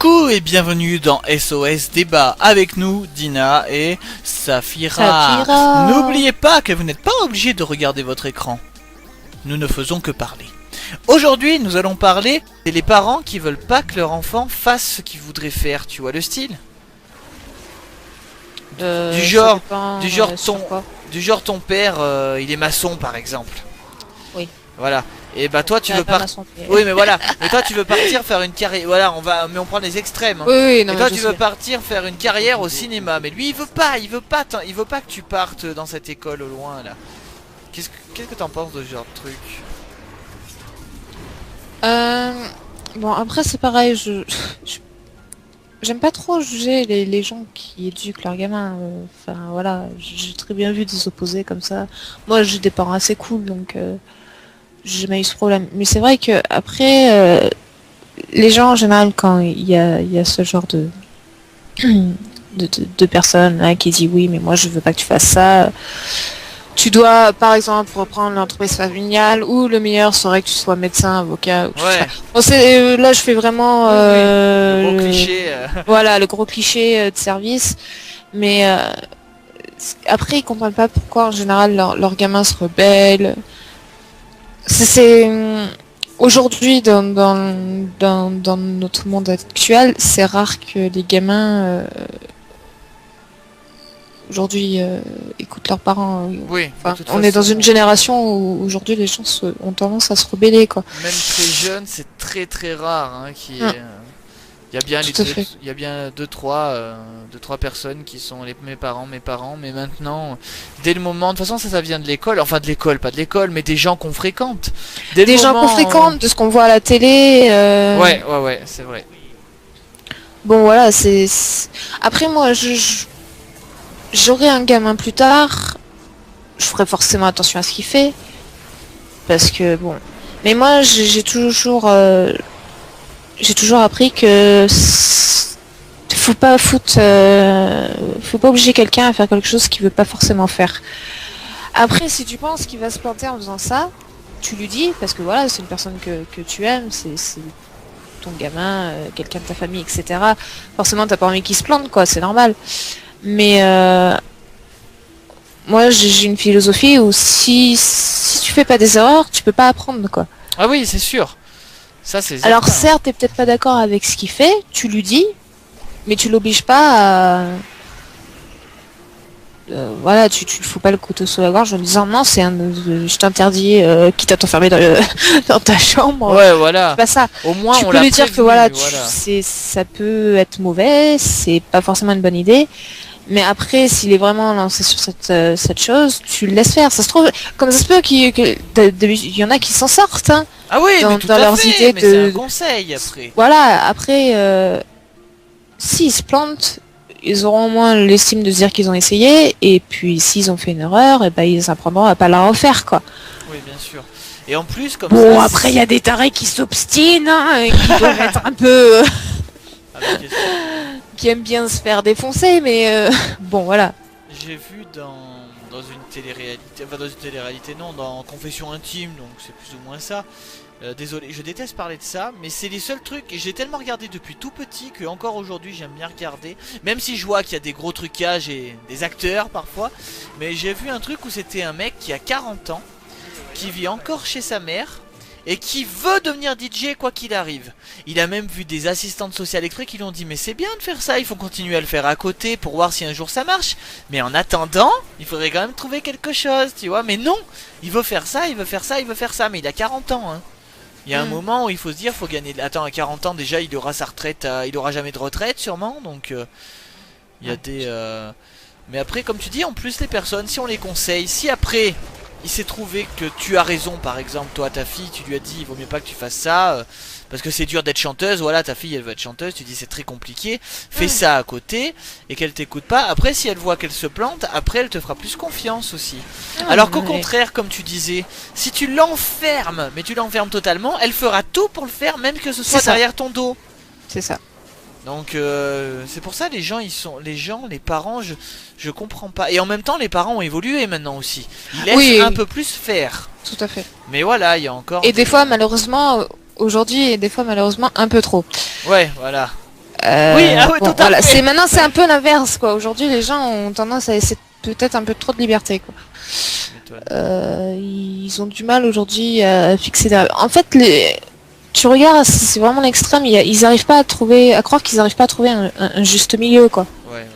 Coucou et bienvenue dans SOS Débat, avec nous Dina et Safira. N'oubliez pas que vous n'êtes pas obligé de regarder votre écran. Nous ne faisons que parler. Aujourd'hui nous allons parler des parents qui veulent pas que leur enfant fasse ce qu'il voudrait faire, tu vois le style du genre ton père il est maçon par exemple. Oui. Voilà. Et bah toi tu veux pas. Oui mais voilà. Mais toi tu veux partir faire une carrière. Voilà, on prend les extrêmes. Hein. Oui, non, et toi tu veux partir faire une carrière au cinéma. Mais lui il veut pas que tu partes dans cette école au loin là. Qu'est-ce que t'en penses de ce genre de truc? Bon après c'est pareil, j'aime pas trop juger les gens qui éduquent leurs gamins. Enfin voilà, j'ai très bien vu des opposés comme ça. Moi j'ai des parents assez cool donc j'ai jamais eu ce problème. Mais c'est vrai que après les gens en général quand il y a ce genre de personnes hein, qui dit oui mais moi je veux pas que tu fasses ça. Tu dois, par exemple, reprendre l'entreprise familiale ou le meilleur serait que tu sois médecin, avocat. Ou ouais. Bon, là, je fais vraiment le gros cliché. Voilà, le gros cliché de service. Mais après, ils comprennent pas pourquoi en général leurs gamins se rebellent. Aujourd'hui, dans notre monde actuel, c'est rare que les gamins aujourd'hui écoutent leurs parents. Oui. On est dans une génération où aujourd'hui les gens ont tendance à se rebeller quoi. Même très jeune, c'est très très rare hein, il y a bien deux trois personnes qui sont mes parents, mais maintenant dès le moment, de toute façon ça vient de l'école, enfin de l'école, pas de l'école, mais des gens qu'on fréquente. Gens qu'on fréquente, de ce qu'on voit à la télé. Ouais, c'est vrai. Bon voilà, c'est après moi j'aurai un gamin plus tard, je ferai forcément attention à ce qu'il fait, parce que bon. Mais moi, j'ai toujours appris que faut pas obliger quelqu'un à faire quelque chose qu'il veut pas forcément faire. Après, si tu penses qu'il va se planter en faisant ça, tu lui dis, parce que voilà, c'est une personne que tu aimes, c'est ton gamin, quelqu'un de ta famille, etc. Forcément, t'as pas envie qu'il se plante, quoi, c'est normal. Mais moi j'ai une philosophie où si tu fais pas des erreurs, tu peux pas apprendre quoi. Ah oui, c'est sûr. Ça c'est. Alors certes, t'es peut-être pas d'accord avec ce qu'il fait, tu lui dis, mais tu l'obliges pas à. Voilà, tu fous pas le couteau sous la gorge en disant non, je t'interdis, quitte à t'enfermer dans ta chambre. Ouais, voilà. C'est pas ça. Au moins, tu peux lui dire que voilà, ça peut être mauvais, c'est pas forcément une bonne idée. Mais après, s'il est vraiment lancé sur cette chose, tu le laisses faire. Ça se trouve, comme ça se peut qu'il y en a qui s'en sortent. Hein, ah oui, mais tout dans à leurs fait, idées mais c'est un conseil après. Voilà, après, s'ils se plantent, ils auront au moins l'estime de se dire qu'ils ont essayé. Et puis, s'ils ont fait une erreur, et ben, ils apprendront à pas la refaire, quoi. Oui, bien sûr. Et en plus, comme bon, ça, après, il y a des tarés qui s'obstinent, hein, et qui doivent être un peu... qui aiment bien se faire défoncer, mais bon voilà. J'ai vu dans une télé-réalité, enfin dans une télé-réalité non, dans Confession intime, donc c'est plus ou moins ça. Désolé, je déteste parler de ça, mais c'est les seuls trucs, et j'ai tellement regardé depuis tout petit que encore aujourd'hui j'aime bien regarder, même si je vois qu'il y a des gros trucages et des acteurs parfois, mais j'ai vu un truc où c'était un mec qui a 40 ans, qui vit encore chez sa mère, et qui veut devenir DJ quoi qu'il arrive. Il a même vu des assistantes sociales exprès qui lui ont dit mais c'est bien de faire ça, il faut continuer à le faire à côté pour voir si un jour ça marche. Mais en attendant, il faudrait quand même trouver quelque chose, tu vois. Mais non, il veut faire ça, il veut faire ça, il veut faire ça. Mais il a 40 ans, hein. Il y a un moment où il faut se dire, faut gagner... Attends, à 40 ans déjà, il aura sa retraite, il aura jamais de retraite sûrement. Donc, il y a des... Mais après, comme tu dis, en plus les personnes, si on les conseille, si après... il s'est trouvé que tu as raison, par exemple, toi, ta fille, tu lui as dit, il vaut mieux pas que tu fasses ça, parce que c'est dur d'être chanteuse, voilà, ta fille, elle veut être chanteuse, tu dis, c'est très compliqué, fais ça à côté, et qu'elle t'écoute pas, après, si elle voit qu'elle se plante, après, elle te fera plus confiance aussi. Alors qu'au contraire, comme tu disais, si tu l'enfermes, mais tu l'enfermes totalement, elle fera tout pour le faire, même que ce soit derrière ton dos. C'est ça. Donc c'est pour ça les parents je comprends pas. Et en même temps les parents ont évolué maintenant aussi. Ils laissent un peu plus faire. Tout à fait. Mais voilà, il y a encore... Et des fois malheureusement aujourd'hui et des fois malheureusement un peu trop. Ouais, voilà. Oui, ah oui, bon, tout à voilà, fait. maintenant c'est un peu l'inverse quoi. Aujourd'hui les gens ont tendance à essayer peut-être un peu trop de liberté quoi. Ils ont du mal aujourd'hui à fixer En fait tu regardes, c'est vraiment l'extrême, ils arrivent pas à croire qu'ils arrivent pas à trouver un juste milieu quoi. Ouais.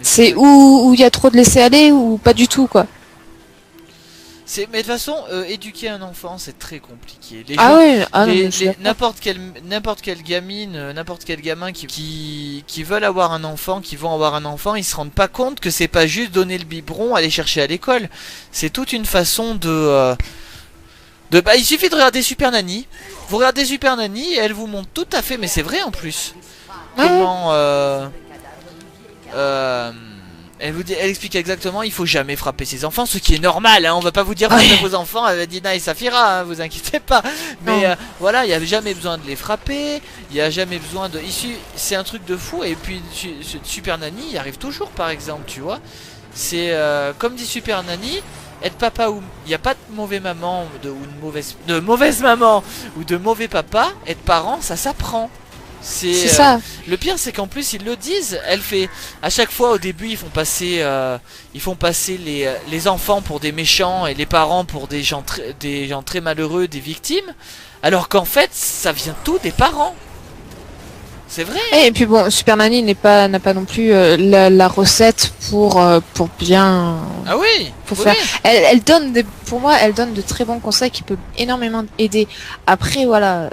C'est où il y a trop de laisser aller ou pas du tout quoi. Mais de toute façon, éduquer un enfant, c'est très compliqué. Ah oui, ah non, mais je suis d'accord. N'importe quelle gamine, n'importe quel gamin qui veulent avoir un enfant, qui vont avoir un enfant, ils se rendent pas compte que c'est pas juste donner le biberon, aller chercher à l'école. C'est toute une façon bah, il suffit de regarder Super Nanny. Vous regardez Super Nanny et elle vous montre tout à fait, mais c'est vrai en plus. Comment elle explique exactement, il faut jamais frapper ses enfants, ce qui est normal, hein, on va pas vous dire frappez vos enfants, Dina et Safira, hein, vous inquiétez pas. Mais voilà, il n'y a jamais besoin de les frapper, il n'y a jamais besoin de... C'est un truc de fou, et puis Super Nanny, il arrive toujours par exemple, tu vois. C'est comme dit Super Nanny, être papa ou... Il n'y a pas de mauvais maman, de mauvaise maman, ou de mauvais papa, être parent, ça s'apprend. C'est ça. Le pire c'est qu'en plus ils le disent. Elle fait à chaque fois au début ils font passer les enfants pour des méchants et les parents pour des gens très malheureux, des victimes. Alors qu'en fait ça vient tout des parents. C'est vrai. Et puis bon, Super Nanny n'a pas non plus la recette pour bien. Ah oui. Pour faire. Elle donne pour moi elle donne de très bons conseils qui peuvent énormément aider. Après voilà.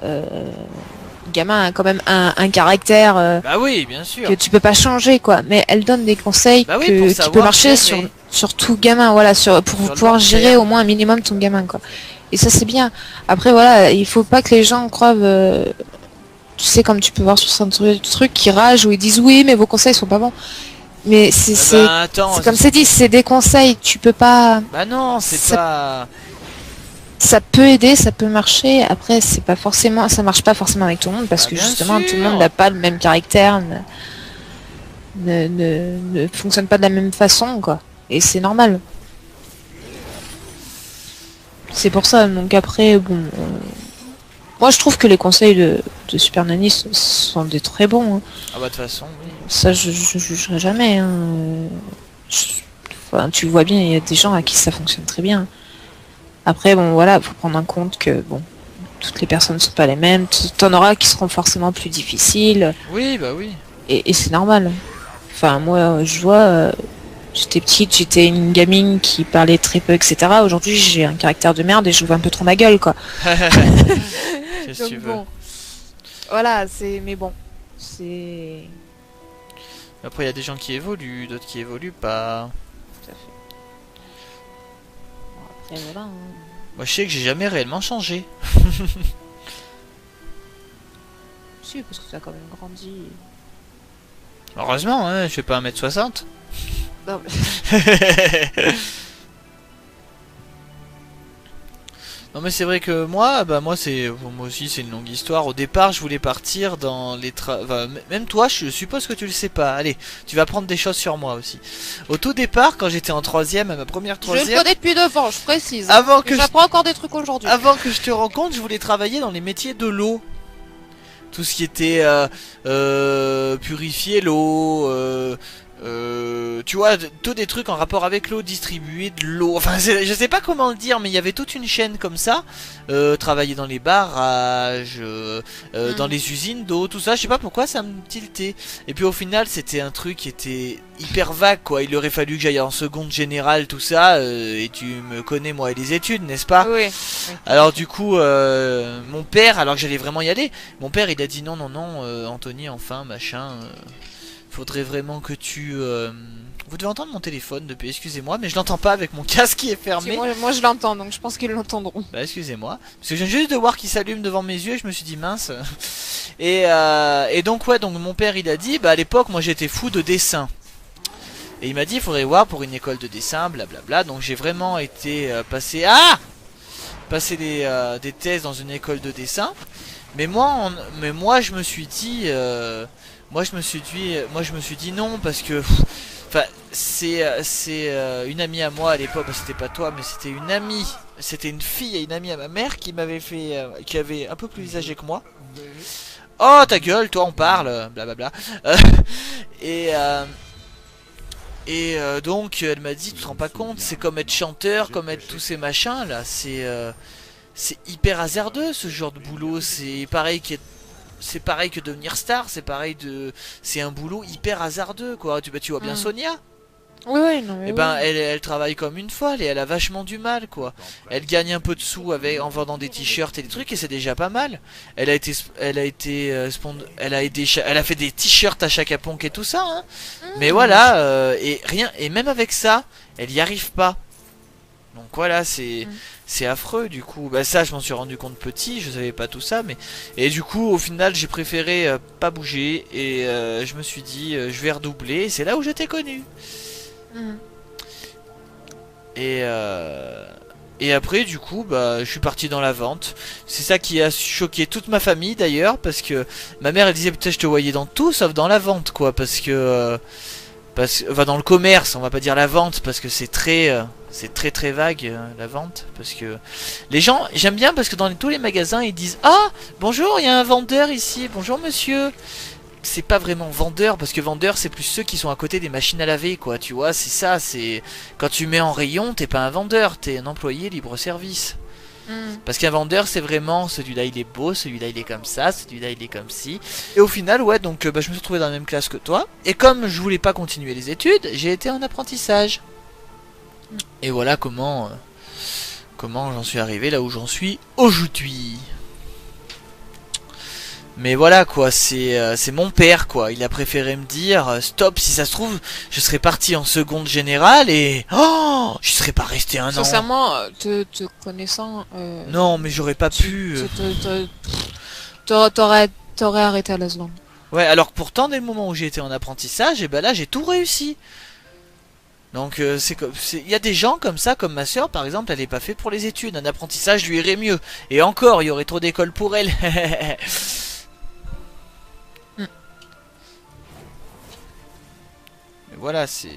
Gamin a quand même un caractère bah oui, bien sûr. Que tu peux pas changer quoi, mais elle donne des conseils qui peut marcher sur tout gamin, voilà, pour pouvoir gérer au moins un minimum ton gamin quoi. Et ça c'est bien. Après voilà, il faut pas que les gens croient tu sais comme tu peux voir sur certains trucs qui ragent où ils disent oui mais vos conseils sont pas bons. Mais c'est comme c'est dit, c'est des conseils, tu peux pas. Bah non, c'est pas. Ça peut aider, ça peut marcher. Après, c'est pas forcément, ça marche pas forcément avec tout le monde parce que justement, tout le monde n'a pas le même caractère, ne fonctionne pas de la même façon, quoi. Et c'est normal. C'est pour ça. Donc après, bon, moi je trouve que les conseils de Super Nanny sont des très bons. Hein. Ah bah de toute façon, oui. Ça, je jugerai jamais. Hein. Enfin, tu vois bien, il y a des gens à qui ça fonctionne très bien. Après, bon, voilà, faut prendre en compte que, bon, toutes les personnes ne sont pas les mêmes. T'en auras qui seront forcément plus difficiles. Oui, bah oui. Et c'est normal. Enfin, moi, je vois, j'étais petite, j'étais une gamine qui parlait très peu, etc. Aujourd'hui, j'ai un caractère de merde et j'ouvre un peu trop ma gueule, quoi. Qu'est-ce que tu veux ? Bon, voilà, mais bon, c'est... Après, il y a des gens qui évoluent, d'autres qui évoluent pas. Tout à fait. Après, voilà, hein. Moi je sais que j'ai jamais réellement changé. Si, parce que ça a quand même grandi. Heureusement, hein, je fais pas 1m60. Non, mais... Non mais c'est vrai que moi aussi c'est une longue histoire. Au départ je voulais partir dans les même toi je suppose que tu le sais pas. Allez, tu vas prendre des choses sur moi aussi. Au tout départ quand j'étais en troisième, à ma première troisième... Je le connais depuis devant, je précise. Avant que j'apprends encore des trucs aujourd'hui. Avant que je te rencontre, je voulais travailler dans les métiers de l'eau. Tout ce qui était purifier l'eau, tu vois, tous des trucs en rapport avec l'eau, distribuer de l'eau, enfin je sais pas comment le dire, mais il y avait toute une chaîne comme ça, travailler dans les barrages, dans les usines d'eau, tout ça, je sais pas pourquoi ça me tiltait. Et puis au final c'était un truc qui était hyper vague quoi, il aurait fallu que j'aille en seconde générale tout ça, et tu me connais moi et les études n'est-ce pas? Oui. Alors du coup mon père, alors que j'allais vraiment y aller, mon père il a dit non Anthony enfin machin, faudrait vraiment que tu... Vous devez entendre mon téléphone depuis, excusez-moi, mais je l'entends pas avec mon casque qui est fermé. Moi je l'entends, donc je pense qu'ils l'entendront. Bah excusez-moi, parce que je viens juste de voir qu'il s'allume devant mes yeux et je me suis dit mince. Et donc ouais, donc mon père il a dit, bah à l'époque moi j'étais fou de dessin. Et il m'a dit il faudrait voir pour une école de dessin, blablabla. Donc j'ai vraiment été passer des tests dans une école de dessin. Mais moi je me suis dit... Moi je me suis dit non parce que enfin c'est une amie à moi à l'époque, c'était pas toi mais c'était une amie, c'était une fille et une amie à ma mère qui m'avait fait qui avait un peu plus âgée que moi, Oh ta gueule, toi on parle, blablabla. Euh, et donc elle m'a dit, tu te rends pas compte, c'est comme être chanteur, comme être tous ces machins là, c'est hyper hasardeux ce genre de boulot, c'est pareil que devenir star, c'est un boulot hyper hasardeux quoi. Tu vois bien Mm. Sonia. Oui, oui, non, mais Et ben oui. elle travaille comme une folle et elle a vachement du mal quoi. Elle gagne un peu de sous en vendant des t-shirts et des trucs et c'est déjà pas mal. Elle a fait des t-shirts à Chaka Ponk et tout ça hein. Mais Mm. voilà et même avec ça, elle y arrive pas. Donc voilà, Mm. c'est affreux du coup. Bah ça je m'en suis rendu compte petit, je savais pas tout ça mais et du coup au final j'ai préféré pas bouger et je me suis dit je vais redoubler et c'est là où j'étais connu. Mm. Et, et après, du coup, bah, je suis parti dans la vente. C'est ça qui a choqué toute ma famille d'ailleurs, parce que ma mère elle disait putain, je te voyais dans tout sauf dans la vente, quoi, enfin dans le commerce, on va pas dire la vente, parce que c'est très vague la vente, parce que les gens, j'aime bien parce que dans tous les magasins ils disent ah bonjour, il y a un vendeur ici, bonjour monsieur. C'est pas vraiment vendeur parce que vendeur c'est plus ceux qui sont à côté des machines à laver quoi, tu vois, c'est ça, c'est quand tu mets en rayon, t'es pas un vendeur, t'es un employé libre service. Mm. Parce qu'un vendeur c'est vraiment celui-là il est beau, celui-là il est comme ça, celui-là il est comme ci. Et au final ouais donc bah, je me suis retrouvé dans la même classe que toi et comme je voulais pas continuer les études, j'ai été en apprentissage. Et voilà comment j'en suis arrivé là où j'en suis aujourd'hui. Mais voilà quoi, c'est mon père quoi. Il a préféré me dire stop, si ça se trouve, je serais parti en seconde générale et oh, je serais pas resté un an. Sincèrement, te connaissant, Non, mais j'aurais pas pu. t'aurais arrêté à la seconde. Ouais, alors que pourtant dès le moment où j'ai été en apprentissage, et ben là j'ai tout réussi. Donc c'est comme il y a des gens comme ça, comme ma soeur par exemple, elle est pas faite pour les études, un apprentissage lui irait mieux. Et encore, il y aurait trop d'écoles pour elle. Mm. Mais voilà, c'est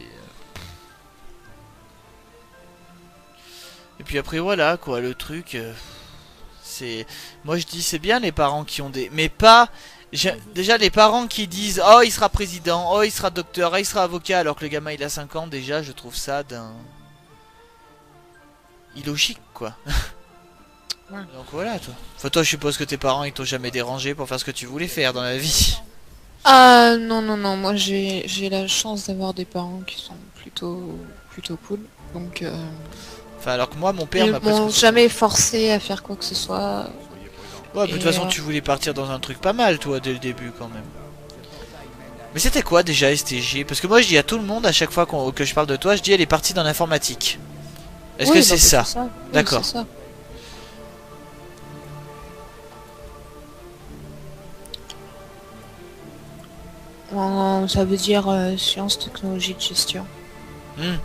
et puis après voilà quoi, le truc c'est moi je dis c'est bien les parents qui ont des mais pas déjà les parents qui disent oh il sera président, oh il sera docteur, oh il sera avocat alors que le gamin il a 5 ans déjà, je trouve ça d'un illogique quoi. Ouais. Donc voilà toi. Enfin toi je suppose que tes parents ils t'ont jamais dérangé pour faire ce que tu voulais faire dans la vie. Ah non, non, non, moi j'ai la chance d'avoir des parents qui sont plutôt cool. Donc Enfin alors que moi mon père ils m'a m'ont presque jamais forcé à faire quoi que ce soit. ouais, de toute Et façon tu voulais partir dans un truc pas mal toi dès le début quand même. Mais c'était quoi déjà STG? Parce que moi je dis à tout le monde à chaque fois que je parle de toi, je dis elle est partie dans l'informatique. Est-ce oui, que non, c'est mais ça? c'est ça. Oui, D'accord. c'est ça. Ça veut dire sciences, technologie, de gestion. Hmm,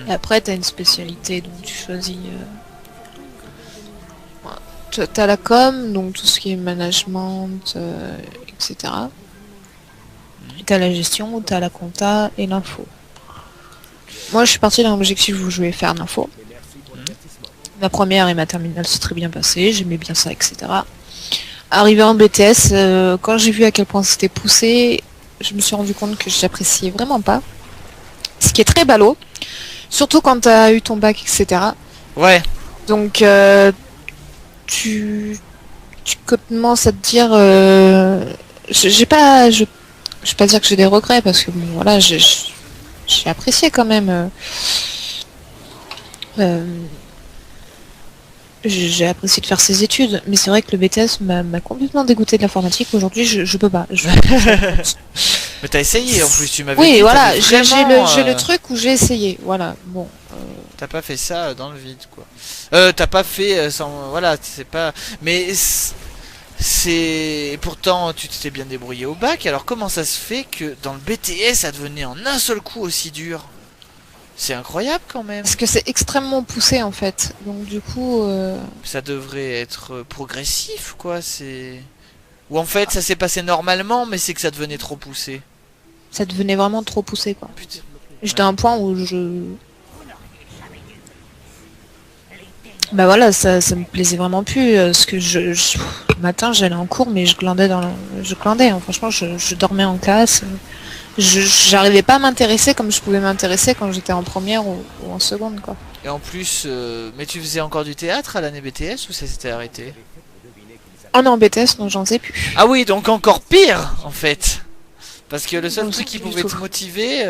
Et après, t'as une spécialité, donc tu choisis. T'as la com, donc tout ce qui est management, etc. Et t'as la gestion, t'as la compta et l'info. Moi, je suis partie d'un objectif où je voulais faire l'info. Ma première et ma terminale s'est très bien passée, j'aimais bien ça, etc. Arrivé en BTS, quand j'ai vu à quel point c'était poussé, je me suis rendu compte que j'appréciais vraiment pas. Ce qui est très ballot, surtout quand t'as eu ton bac, etc. Ouais. Donc, tu commences à te dire, je vais pas dire que j'ai des regrets parce que bon, voilà, j'ai apprécié quand même. J'ai apprécié de faire ces études, mais c'est vrai que le BTS m'a complètement dégoûté de l'informatique. Aujourd'hui, je peux pas. Mais t'as essayé en plus, tu m'avais Oui, dit. voilà, T'avais vraiment, j'ai le truc où j'ai essayé. Voilà, bon. t'as pas fait ça dans le vide quoi. T'as pas fait sans. Voilà, c'est pas. Mais c'est. Pourtant, tu t'étais bien débrouillé au bac, alors comment ça se fait que dans le BTS ça devenait en un seul coup aussi dur? C'est incroyable quand même. Parce que c'est extrêmement poussé en fait. Donc du coup, Ça devrait être progressif quoi, c'est. Ou en fait ça s'est passé normalement, mais c'est que ça devenait trop poussé. ça devenait vraiment trop poussé quoi. Putain. J'étais à un point où Bah voilà, ça me plaisait vraiment plus. Parce que le matin, j'allais en cours, mais je glandais je glandais, hein. Franchement, je dormais en classe. J'arrivais pas à m'intéresser comme je pouvais m'intéresser quand j'étais en première ou en seconde, quoi. Et en plus, mais tu faisais encore du théâtre à l'année BTS ou ça s'était arrêté? Oh non, BTS, non, j'en sais plus. Ah oui, donc encore pire en fait. Parce que le seul Non, truc qui pas du pouvait tout. te motiver...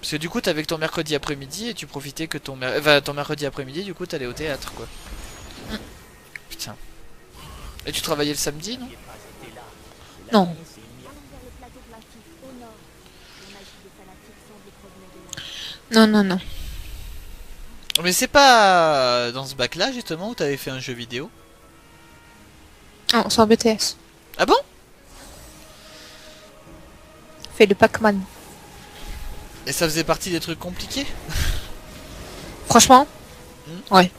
Parce que du coup, t'avais que ton mercredi après-midi et tu profitais que ton mercredi après-midi, du coup, t'allais au théâtre, quoi. Putain. Et tu travaillais le samedi, non? Non. Non, non, non. Mais c'est pas dans ce bac-là, justement, où t'avais fait un jeu vidéo? Non, c'est en BTS. Ah bon? Fait de Pac-Man. Et ça faisait partie des trucs compliqués? Franchement? Ouais.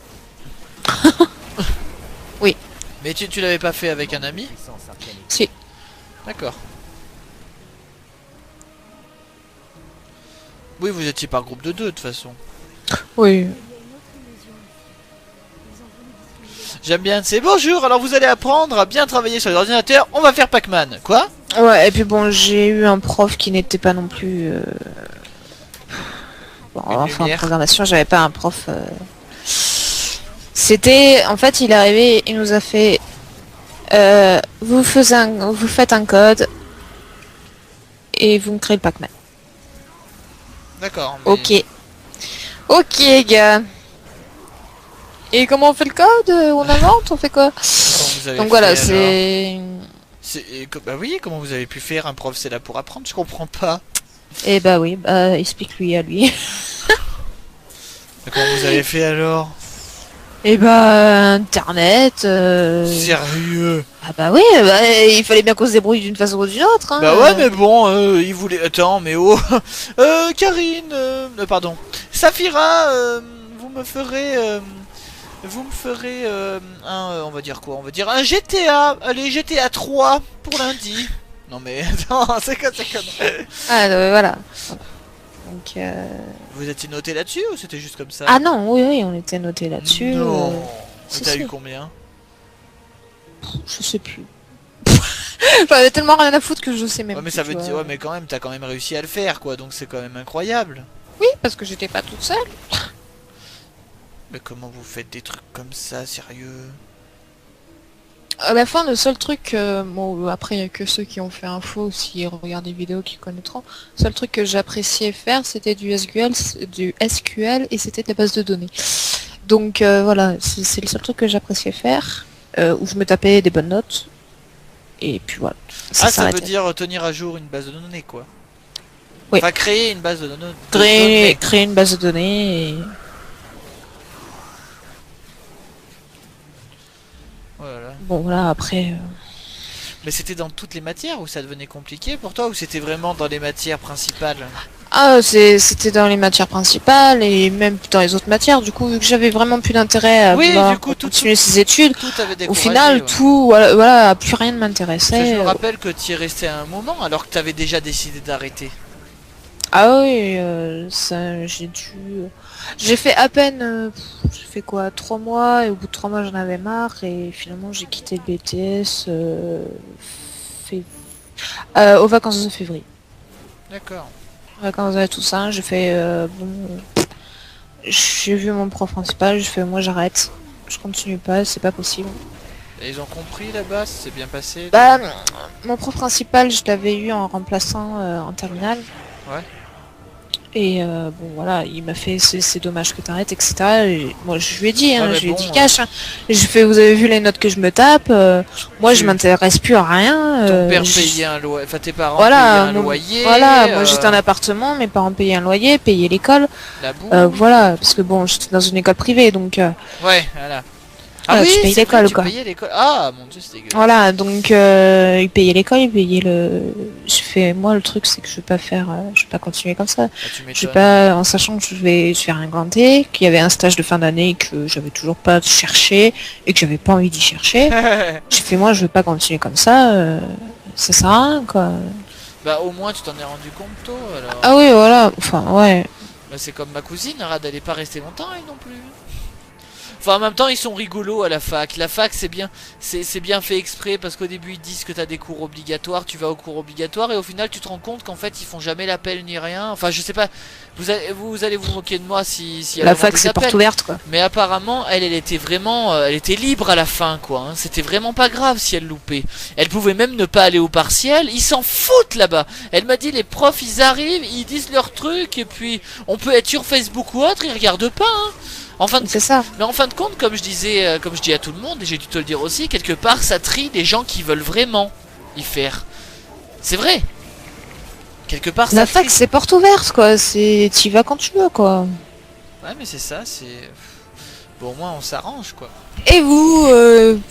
Oui. Mais tu l'avais pas fait avec un ami? Si. D'accord. Oui, vous étiez par groupe de deux, de toute façon. Oui. J'aime bien, c'est bonjour, alors vous allez apprendre à bien travailler sur les ordinateurs, on va faire Pac-Man. Quoi? Ouais, et puis bon, j'ai eu un prof qui n'était pas non plus... Bon, Une enfin, en lumière. programmation, j'avais pas un prof... C'était... En fait, il est arrivé, il nous a fait... vous faites un code et vous me créez le Pac-Man. D'accord. Mais... Ok. Ok, gars. Et comment on fait le code? On invente? On fait quoi? Comment vous avez Donc fait, voilà, alors c'est... Bah oui, comment vous avez pu faire? Un prof, c'est là pour apprendre, je comprends pas. Eh bah oui, bah explique-lui à lui. Mais comment vous avez fait alors? Eh bah Internet... Sérieux? Ah bah oui, bah, il fallait bien qu'on se débrouille d'une façon ou d'une autre, hein. Bah ouais, mais bon, il voulait... Attends, mais oh... Karine... pardon. Saphira, vous me ferez... Vous me ferez on va dire quoi? On va dire un GTA. Allez, GTA 3 pour lundi. Non mais attends, c'est quoi, c'est quoi? Ah voilà. Donc, Vous étiez noté là-dessus ou c'était juste comme ça? ah non, oui, oui, on était noté là-dessus. Non. Si, T'as si. eu combien? Je sais plus. J'en avais tellement rien à foutre que je sais même Ouais, mais plus, ça tu veut dire, vois. ouais, mais quand même, t'as quand même réussi à le faire, quoi. Donc c'est quand même incroyable. Oui, parce que j'étais pas toute seule. Mais comment vous faites des trucs comme ça, sérieux? À la fin, le seul truc, bon, après, il y a que ceux qui ont fait info, s'ils regardent des vidéos, qui connaîtront. Le seul truc que j'appréciais faire, c'était du SQL et c'était de la base de données. Donc voilà, c'est le seul truc que j'appréciais faire, où je me tapais des bonnes notes. Et puis voilà. Ah, ça veut s'arrêtait. dire tenir à jour une base de données, quoi. Oui. Enfin, créer une base de données. Créer une base de données et... Voilà. Bon voilà, après... Mais c'était dans toutes les matières où ça devenait compliqué pour toi ou c'était vraiment dans les matières principales? Ah, c'était dans les matières principales et même dans les autres matières. Du coup, vu que j'avais vraiment plus d'intérêt à Oui, vouloir du coup, continuer ces études, Tout avait au découragé. final, Ouais. tout, voilà, plus rien ne Parce que m'intéressait. je me rappelle que tu y restais un moment alors que tu avais déjà décidé d'arrêter. Ah oui, ça, j'ai fait à peine, j'ai fait quoi, 3 mois, et au bout de 3 mois j'en avais marre, et finalement j'ai quitté le BTS fait- aux vacances de février. D'accord. Vacances de Toussaint, j'ai fait, bon, j'ai vu mon prof principal, j'ai fait, moi j'arrête, je continue pas, c'est pas possible. Et ils ont compris là-bas, ça s'est bien passé. Bah, mon prof principal, je l'avais eu en remplaçant en terminale. Ouais. Et bon voilà, il m'a fait c'est dommage que t'arrêtes, etc. Et moi je lui ai dit, hein, Ouais, mais je lui ai bon, dit cash. Hein. Et je fais, vous avez vu les notes que je me tape, moi je Tu- m'intéresse plus à rien. Ton père payait un loyer, enfin tes parents voilà, payaient un loyer. voilà, moi j'étais en appartement, mes parents payaient un loyer, payaient l'école. La bouffe. Voilà, parce que bon, j'étais dans une école privée, donc Ouais, voilà. voilà, tu payes c'est vrai, l'école, tu quoi. payais l'école. Ah mon dieu, c'est dégueulasse. Voilà, donc ils payaient l'école, ils payaient le. Je fais, moi le truc c'est que je vais pas faire, je vais pas continuer comme ça. Ah, tu Je m'étonnes. sais pas, en sachant que je vais rien granter, qu'il y avait un stage de fin d'année que j'avais toujours pas cherché et que j'avais pas envie d'y chercher. J'ai fait, moi je veux pas continuer comme ça sert à rien, quoi. Bah au moins tu t'en es rendu compte tôt alors. Ah oui, voilà, enfin ouais. Bah c'est comme ma cousine, Rad, elle est pas restée longtemps elle non plus. Enfin, en même temps, ils sont rigolos à la fac. La fac, c'est bien fait exprès parce qu'au début, ils disent que t'as des cours obligatoires, tu vas aux cours obligatoires et au final, tu te rends compte qu'en fait, ils font jamais l'appel ni rien. Enfin, je sais pas. Vous allez vous moquer de moi si y a La vraiment fac des c'est appels. porte ouverte quoi. Mais apparemment, elle était vraiment, elle était libre à la fin, quoi. Hein. C'était vraiment pas grave si elle loupait. Elle pouvait même ne pas aller au partiel. Ils s'en foutent là-bas. Elle m'a dit, les profs, ils arrivent, ils disent leur truc, et puis on peut être sur Facebook ou autre, ils regardent pas. Hein. C'est ça. Mais en fin de compte, comme je dis à tout le monde, et j'ai dû te le dire aussi, quelque part, ça trie des gens qui veulent vraiment y faire. C'est vrai. Quelque part, La ça fac trie. c'est porte ouverte quoi. C'est t'y vas quand tu veux quoi. Ouais, mais c'est ça, c'est. Bon, au moins, on s'arrange, quoi. Et vous,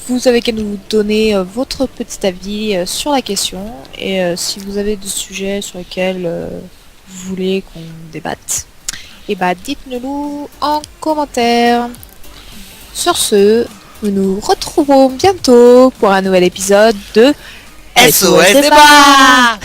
vous avez qu'à nous donner votre petit avis sur la question et si vous avez des sujets sur lesquels vous voulez qu'on débatte, et bah dites-nous en commentaire. Sur ce, nous nous retrouverons bientôt pour un nouvel épisode de SOS débat.